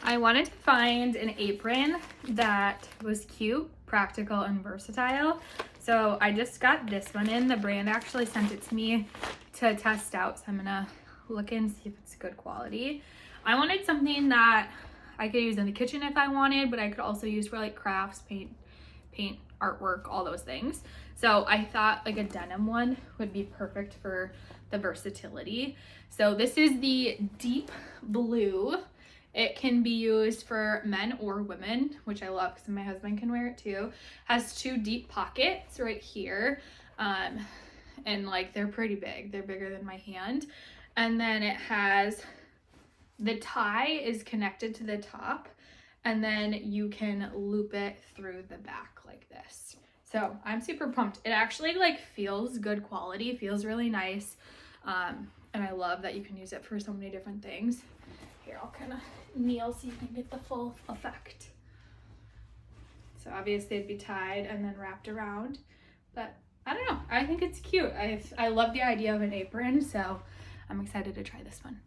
I wanted to find an apron that was cute, practical, and versatile. So I just got this one in. The brand actually sent it to me to test out. So I'm gonna look and see if it's good quality. I wanted something that I could use in the kitchen if I wanted, but I could also use for like crafts, paint, artwork, all those things. So I thought like a denim one would be perfect for the versatility. So this is the deep blue. It can be used for men or women, which I love because my husband can wear it too. Has two deep pockets right here. And like they're pretty big. They're bigger than my hand. And then it has, the tie is connected to the top, and then you can loop it through the back like this. So I'm super pumped. It actually like feels good quality, feels really nice. And I love that you can use it for so many different things. Here, I'll kind of kneel so you can get the full effect. So obviously it'd be tied and then wrapped around, but I don't know. I think it's cute. I love the idea of an apron, so I'm excited to try this one.